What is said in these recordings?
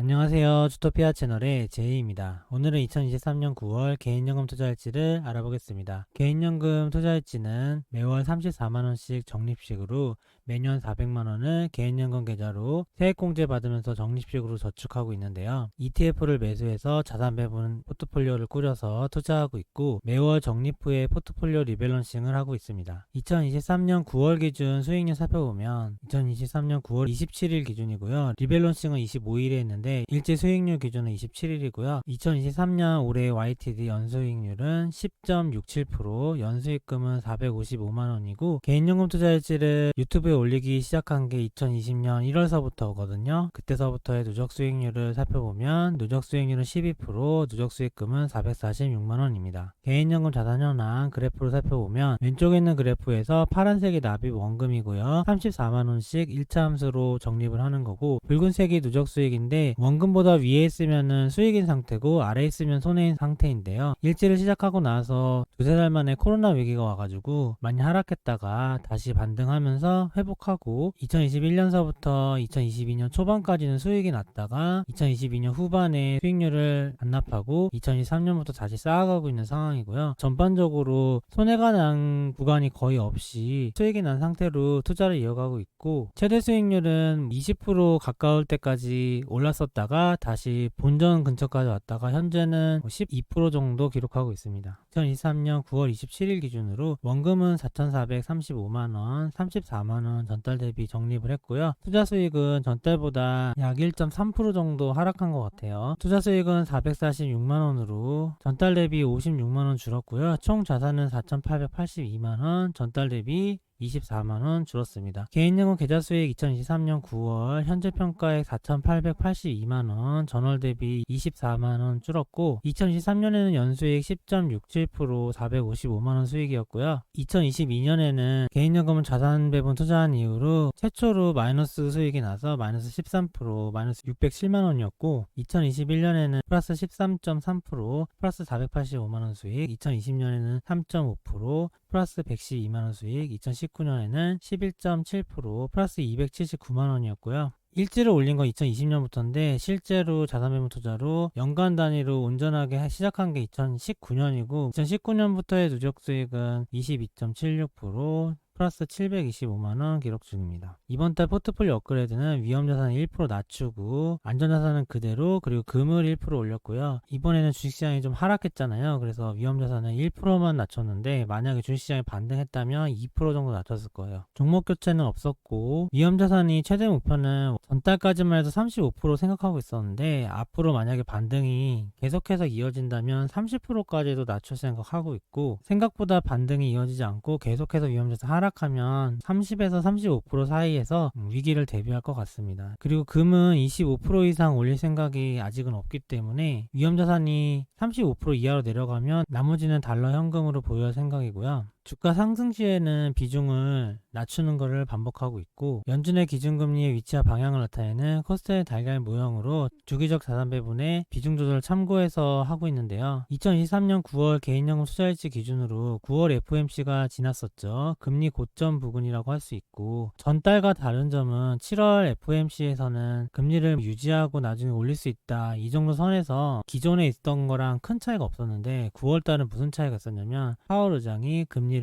안녕하세요. 주토피아 채널의 제이입니다. 오늘은 2023년 9월 개인연금 투자일지를 알아보겠습니다. 개인연금 투자일지는 매월 34만원씩 적립식으로 매년 400만원을 개인연금 계좌로 세액공제 받으면서 적립식으로 저축하고 있는데요. ETF를 매수해서 자산 배분 포트폴리오를 꾸려서 투자하고 있고 매월 적립 후에 포트폴리오 리밸런싱을 하고 있습니다. 2023년 9월 기준 수익률 살펴보면 2023년 9월 27일 기준이고요. 리밸런싱은 25일에 했는데 일제 수익률 기준은 27일이고요. 2023년 올해 YTD 연수익률은 10.67%, 연수익금은 455만원이고 개인연금 투자일지를 유튜브에 올리기 시작한 게 2020년 1월서부터거든요. 그때서부터의 누적 수익률을 살펴보면 누적 수익률은 12%, 누적 수익금은 446만원입니다. 개인연금 자산 현황 그래프를 살펴보면 왼쪽에 있는 그래프에서 파란색이 납입 원금이고요. 34만원씩 1차 함수로 적립을 하는 거고 붉은색이 누적 수익인데 원금보다 위에 있으면은 수익인 상태고 아래에 있으면 손해인 상태인데요. 일지를 시작하고 나서 두세 달 만에 코로나 위기가 와가지고 많이 하락했다가 다시 반등하면서 회복하고 2021년서부터 2022년 초반까지는 수익이 났다가 2022년 후반에 수익률을 반납하고 2023년부터 다시 쌓아가고 있는 상황이고요. 전반적으로 손해가 난 구간이 거의 없이 수익이 난 상태로 투자를 이어가고 있고 최대 수익률은 20% 가까울 때까지 올랐었다가 다시 본전 근처까지 왔다가 현재는 12% 정도 기록하고 있습니다. 2023년 9월 27일 기준으로 원금은 4,435만원, 34만원 전달 대비 적립을 했고요. 투자 수익은 전달보다 약 1.3% 정도 하락한 것 같아요. 투자 수익은 446만원으로 전달 대비 56만원 줄었고요. 총 자산은 4,882만원, 전달 대비 24만원 줄었습니다. 개인연금 계좌수익 2023년 9월 현재 평가액 4,882만원, 전월 대비 24만원 줄었고 2023년에는 연수익 10.67% 455만원 수익이었고요. 2022년에는 개인연금은 자산 배분 투자한 이후로 최초로 마이너스 수익이 나서 마이너스 13% 마이너스 607만원이었고 2021년에는 플러스 13.3% 플러스 485만원 수익, 2020년에는 3.5% 플러스 112만원 수익, 2019년에는 11.7% 플러스 279만원이었고요. 일지를 올린 건 2020년부터인데 실제로 자산배분 투자로 연간 단위로 온전하게 시작한 게 2019년이고 2019년부터의 누적 수익은 22.76% 플러스 725만원 기록 중입니다. 이번 달 포트폴리오 업그레이드는 위험자산을 1% 낮추고 안전자산은 그대로 그리고 금을 1% 올렸고요. 이번에는 주식시장이 좀 하락했잖아요. 그래서 위험자산은 1%만 낮췄는데 만약에 주식시장이 반등했다면 2% 정도 낮췄을 거예요. 종목 교체는 없었고 위험자산이 최대 목표는 전달까지만 해도 35% 생각하고 있었는데 앞으로 만약에 반등이 계속해서 이어진다면 30%까지도 낮출 생각하고 있고 생각보다 반등이 이어지지 않고 계속해서 위험자산 하락하면 30에서 35% 사이에서 위기를 대비할 것 같습니다. 그리고 금은 25% 이상 올릴 생각이 아직은 없기 때문에 위험자산이 35% 이하로 내려가면 나머지는 달러 현금으로 보유할 생각이고요. 주가 상승 시에는 비중을 낮추는 것을 반복하고 있고 연준의 기준금리의 위치와 방향을 나타내는 코스트의 달걀 모형으로 주기적 자산 배분의 비중 조절을 참고해서 하고 있는데요. 2023년 9월 개인연금 투자일지 기준으로 9월 FOMC가 지났었죠. 금리 고점 부근이라고 할 수 있고 전달과 다른 점은 7월 FOMC에서는 금리를 유지하고 나중에 올릴 수 있다 이 정도 선에서 기존에 있던 거랑 큰 차이가 없었는데 9월달은 무슨 차이가 있었냐면 파월 의장이 금리를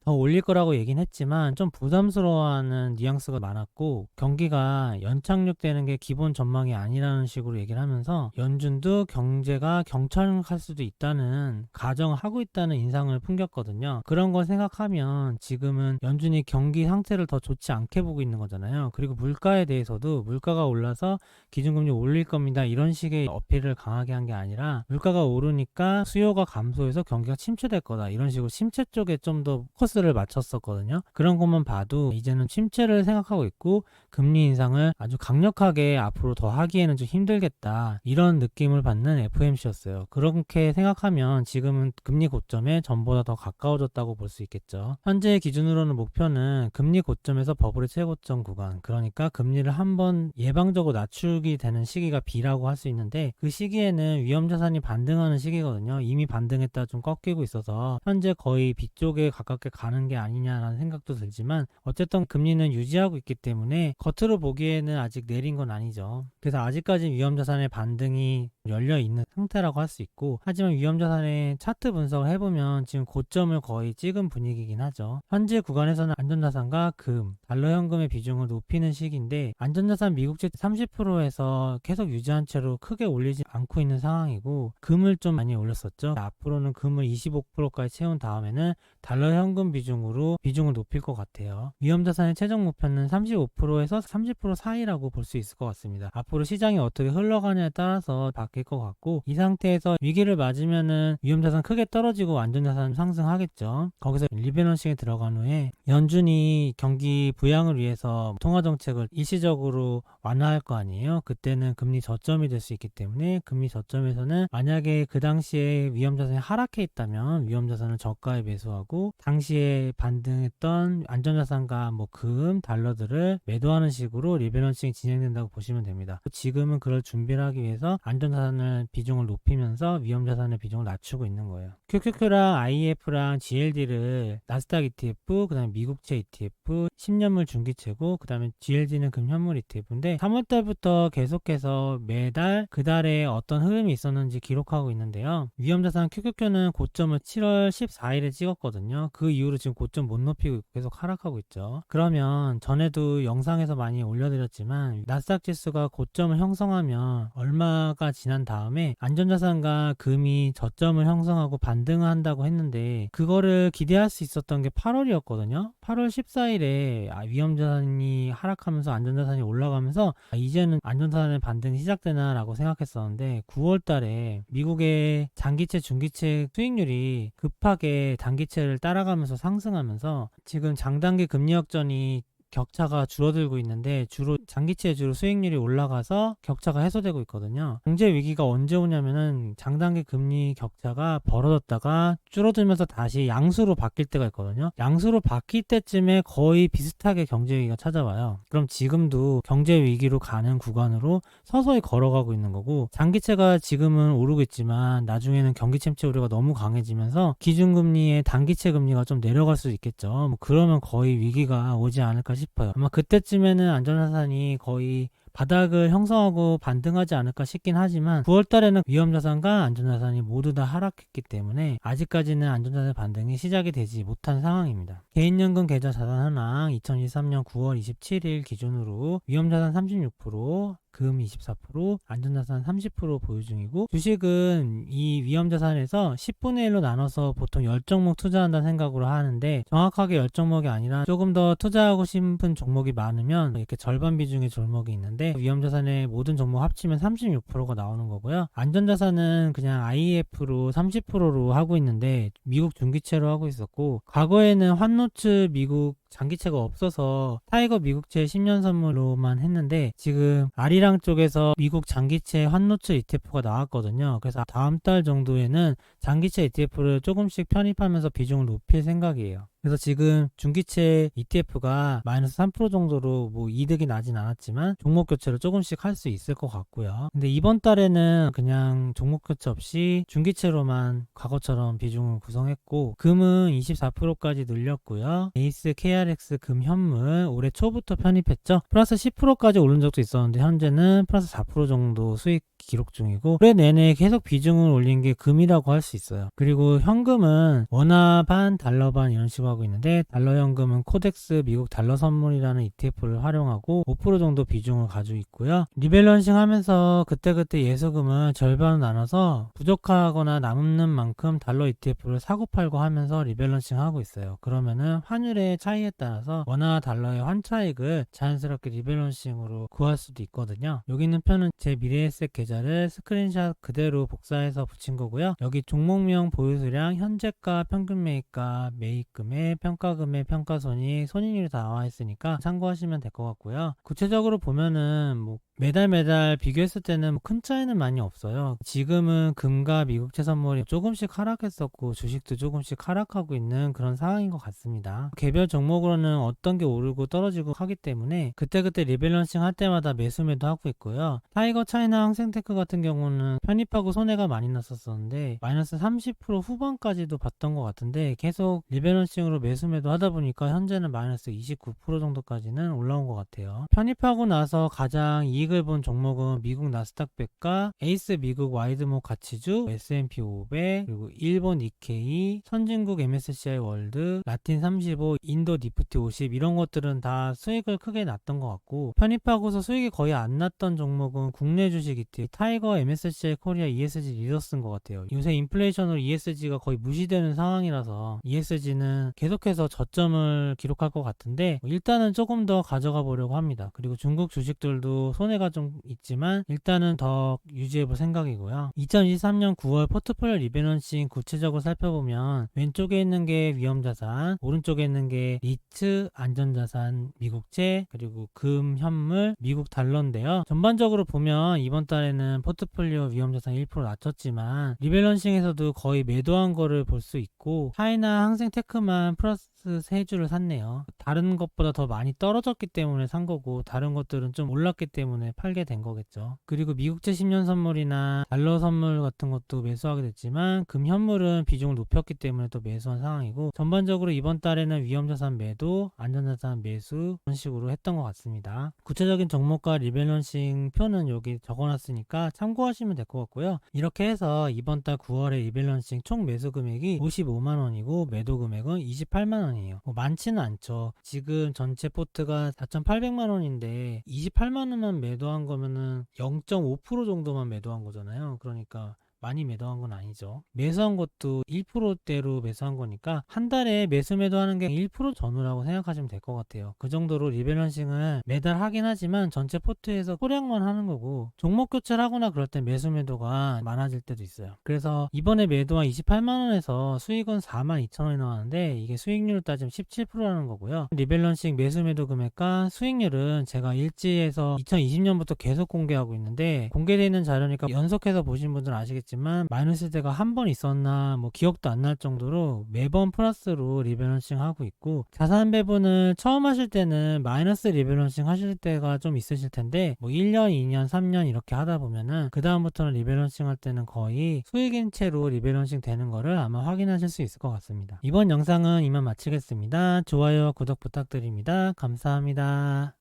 더 올릴 거라고 얘기는 했지만 좀 부담스러워하는 뉘앙스가 많았고 경기가 연착륙되는 게 기본 전망이 아니라는 식으로 얘기를 하면서 연준도 경제가 경착할 수도 있다는 가정을 하고 있다는 인상을 풍겼거든요. 그런 걸 생각하면 지금은 연준이 경기 상태를 더 좋지 않게 보고 있는 거잖아요. 그리고 물가에 대해서도 물가가 올라서 기준금리 올릴 겁니다 이런 식의 어필을 강하게 한 게 아니라 물가가 오르니까 수요가 감소해서 경기가 침체될 거다 이런 식으로 침체 쪽에 좀 더 포커스를 맞췄었거든요. 그런 것만 봐도 이제는 침체를 생각하고 있고 금리 인상을 아주 강력하게 앞으로 더 하기에는 좀 힘들겠다 이런 느낌을 받는 FOMC였어요. 그렇게 생각하면 지금은 금리 고점에 전보다 더 가까워졌다고 볼 수 있겠죠. 현재 기준으로는 목표는 금리 고점에서 버블의 최고점 구간, 그러니까 금리를 한번 예방적으로 낮추게 되는 시기가 B라고 할 수 있는데 그 시기에는 위험자산이 반등하는 시기거든요. 이미 반등했다 좀 꺾이고 있어서 현재 거의 B 쪽에 가깝게 가 가는 게 아니냐라는 생각도 들지만 어쨌든 금리는 유지하고 있기 때문에 겉으로 보기에는 아직 내린 건 아니죠. 그래서 아직까지 위험자산의 반등이 열려 있는 상태라고 할 수 있고, 하지만 위험자산의 차트 분석을 해보면 지금 고점을 거의 찍은 분위기긴 하죠. 현재 구간에서는 안전자산과 금, 달러 현금의 비중을 높이는 시기인데, 안전자산 미국채 30%에서 계속 유지한 채로 크게 올리지 않고 있는 상황이고, 금을 좀 많이 올렸었죠. 앞으로는 금을 25%까지 채운 다음에는 달러 현금 비중으로 비중을 높일 것 같아요. 위험자산의 최종 목표는 35%에서 30% 사이라고 볼 수 있을 것 같습니다. 앞으로 시장이 어떻게 흘러가냐에 따라서 바뀔 것 같고, 이 상태에서 위기를 맞으면은 위험자산 크게 떨어지고 안전자산 상승하겠죠. 거기서 리밸런싱에 들어간 후에 연준이 경기 부양을 위해서 통화정책을 일시적으로 완화할 거 아니에요. 그때는 금리 저점이 될 수 있기 때문에 금리 저점에서는 만약에 그 당시에 위험자산이 하락해 있다면 위험자산을 저가에 매수하고 당시에 반등했던 안전자산과 뭐 금, 달러들을 매도하는 식으로 리밸런싱이 진행된다고 보시면 됩니다. 지금은 그럴 준비를 하기 위해서 안전자산을 비중을 높이면서 위험자산의 비중을 낮추고 있는 거예요. QQQ랑 IEF랑 GLD를 나스닥 ETF, 그 다음에 미국채 ETF, 10년물 중기채고, 그 다음에 GLD는 금현물 ETF인데 3월달부터 계속해서 매달 그 달에 어떤 흐름이 있었는지 기록하고 있는데요. 위험자산 QQQ는 고점을 7월 14일에 찍었거든요. 그 이후로 지금 고점 못 높이고 계속 하락하고 있죠. 그러면 전에도 영상에서 많이 올려드렸지만 나스닥 지수가 고점을 형성하면 얼마가 지난 다음에 안전자산과 금이 저점을 형성하고 반등을 한다고 했는데, 그거를 기대할 수 있었던 게 8월이었거든요. 8월 14일에 위험자산이 하락하면서 안전자산이 올라가면서 이제는 안전자산의 반등이 시작되나 라고 생각했었는데, 9월 달에 미국의 장기채 중기채 수익률이 급하게 단기채를 따라가면서 상승하면서 지금 장단기 금리 역전이 격차가 줄어들고 있는데, 주로 장기채 주로 수익률이 올라가서 격차가 해소되고 있거든요. 경제 위기가 언제 오냐면은 장단기 금리 격차가 벌어졌다가 줄어들면서 다시 양수로 바뀔 때가 있거든요. 양수로 바뀔 때쯤에 거의 비슷하게 경제 위기가 찾아와요. 그럼 지금도 경제 위기로 가는 구간으로 서서히 걸어가고 있는 거고, 장기채가 지금은 오르고 있지만 나중에는 경기 침체 우려가 너무 강해지면서 기준금리의 단기채 금리가 좀 내려갈 수 있겠죠. 뭐 그러면 거의 위기가 오지 않을까 싶어요. 아마 그때쯤에는 안전자산이 거의 바닥을 형성하고 반등하지 않을까 싶긴 하지만 9월 달에는 위험자산과 안전자산이 모두 다 하락했기 때문에 아직까지는 안전자산 반등이 시작이 되지 못한 상황입니다. 개인연금 계좌 자산 현황 2023년 9월 27일 기준으로 위험자산 36%, 금 24%, 안전자산 30% 보유 중이고, 주식은 이 위험자산에서 10분의 1로 나눠서 보통 10종목 투자한다는 생각으로 하는데, 정확하게 10종목이 아니라 조금 더 투자하고 싶은 종목이 많으면 이렇게 절반 비중의 종목이 있는데, 위험자산의 모든 종목 합치면 36%가 나오는 거고요. 안전자산은 그냥 IEF로 30%로 하고 있는데 미국 중기채로 하고 있었고, 과거에는 환노츠 미국 장기채가 없어서 타이거 미국채 10년 선물로만 했는데, 지금 아리랑 쪽에서 미국 장기채 환노츠 ETF가 나왔거든요. 그래서 다음 달 정도에는 장기채 ETF를 조금씩 편입하면서 비중을 높일 생각이에요. 그래서 지금 중기채 ETF가 마이너스 3% 정도로 뭐 이득이 나진 않았지만 종목 교체를 조금씩 할 수 있을 것 같고요. 근데 이번 달에는 그냥 종목 교체 없이 중기채로만 과거처럼 비중을 구성했고, 금은 24%까지 늘렸고요. 에이스 KRX 금 현물 올해 초부터 편입했죠. 플러스 10%까지 오른 적도 있었는데 현재는 플러스 4% 정도 수익 기록 중이고, 올해 내내 계속 비중을 올린 게 금이라고 할 수 있어요. 그리고 현금은 원화 반 달러 반 이런 식으로 하고 있는데, 달러 현금은 코덱스 미국 달러 선물이라는 ETF를 활용하고 5% 정도 비중을 가지고 있고요. 리밸런싱 하면서 그때그때 예수금을 절반으로 나눠서 부족하거나 남는 만큼 달러 ETF를 사고 팔고 하면서 리밸런싱 하고 있어요. 그러면은 환율의 차이에 따라서 원화 달러의 환차익을 자연스럽게 리밸런싱으로 구할 수도 있거든요. 여기 있는 편은 제 미래에셋 계좌를 스크린샷 그대로 복사해서 붙인 거고요. 여기 종목명 보유수량, 현재가, 평균 매입가, 매입금액, 평가금액, 평가손익, 손익률이 다 나와 있으니까 참고하시면 될 것 같고요. 구체적으로 보면은 뭐 매달 비교했을 때는 큰 차이는 많이 없어요. 지금은 금과 미국채 선물이 조금씩 하락했었고 주식도 조금씩 하락하고 있는 그런 상황인 것 같습니다. 개별 종목으로는 어떤 게 오르고 떨어지고 하기 때문에 그때그때 리밸런싱 할 때마다 매수 매도 하고 있고요. 타이거 차이나 항생테크 같은 경우는 편입하고 손해가 많이 났었는데 마이너스 30% 후반까지도 봤던 것 같은데 계속 리밸런싱으로 매수 매도 하다 보니까 현재는 마이너스 29% 정도까지는 올라온 것 같아요. 편입하고 나서 가장 이익을 본 종목은 미국 나스닥 100과 에이스 미국 와이드모 가치주, S&P 500, 그리고 일본 니케이, 선진국 MSCI 월드, 라틴 35, 인도 니프티 50 이런 것들은 다 수익을 크게 났던 것 같고, 편입하고서 수익이 거의 안 났던 종목은 국내 주식 ETF 타이거 MSCI 코리아 ESG 리더스인 것 같아요. 요새 인플레이션으로 ESG가 거의 무시되는 상황이라서 ESG는 계속해서 저점을 기록할 것 같은데 일단은 조금 더 가져가 보려고 합니다. 그리고 중국 주식들도 손해가 좀 있지만 일단은 더 유지해 볼 생각이고요. 2023년 9월 포트폴리오 리밸런싱 구체적으로 살펴보면 왼쪽에 있는 게 위험자산, 오른쪽에 있는 게 리츠, 안전자산, 미국채, 그리고 금, 현물, 미국 달러인데요. 전반적으로 보면 이번 달에는 포트폴리오 위험자산 1% 낮췄지만 리밸런싱에서도 거의 매도한 거를 볼 수 있고 차이나 항생테크만 플러스 3주를 샀네요. 다른 것보다 더 많이 떨어졌기 때문에 산 거고 다른 것들은 좀 올랐기 때문에 팔게 된 거겠죠. 그리고 미국채 10년 선물이나 달러 선물 같은 것도 매수하게 됐지만 금 현물은 비중을 높였기 때문에 또 매수한 상황이고 전반적으로 이번 달에는 위험자산 매도, 안전자산 매수 그런 식으로 했던 것 같습니다. 구체적인 종목과 리밸런싱 표는 여기 적어놨으니까 참고하시면 될 것 같고요. 이렇게 해서 이번 달 9월에 리밸런싱 총 매수 금액이 55만원이고 매도 금액은 28만원 이에요. 많지는 않죠. 지금 전체 포트가 4,800만원인데 28만원만 매도한 거면은 0.5% 정도만 매도한 거잖아요. 그러니까 많이 매도한 건 아니죠. 매수한 것도 1%대로 매수한 거니까 한 달에 매수 매도하는 게 1% 전후라고 생각하시면 될 것 같아요. 그 정도로 리밸런싱을 매달 하긴 하지만 전체 포트에서 소량만 하는 거고 종목 교체를 하거나 그럴 때 매수 매도가 많아질 때도 있어요. 그래서 이번에 매도한 28만원에서 수익은 42,000원이 나왔는데 이게 수익률을 따지면 17%라는 거고요. 리밸런싱 매수 매도 금액과 수익률은 제가 일지에서 2020년부터 계속 공개하고 있는데 공개되어 있는 자료니까 연속해서 보신 분들은 아시겠지만 마이너스 대가 한 번 있었나 뭐 기억도 안 날 정도로 매번 플러스로 리밸런싱 하고 있고 자산 배분을 처음 하실 때는 마이너스 리밸런싱 하실 때가 좀 있으실 텐데 뭐 1년, 2년, 3년 이렇게 하다 보면은 그 다음부터는 리밸런싱 할 때는 거의 수익인 채로 리밸런싱 되는 거를 아마 확인하실 수 있을 것 같습니다. 이번 영상은 이만 마치겠습니다. 좋아요, 구독 부탁드립니다. 감사합니다.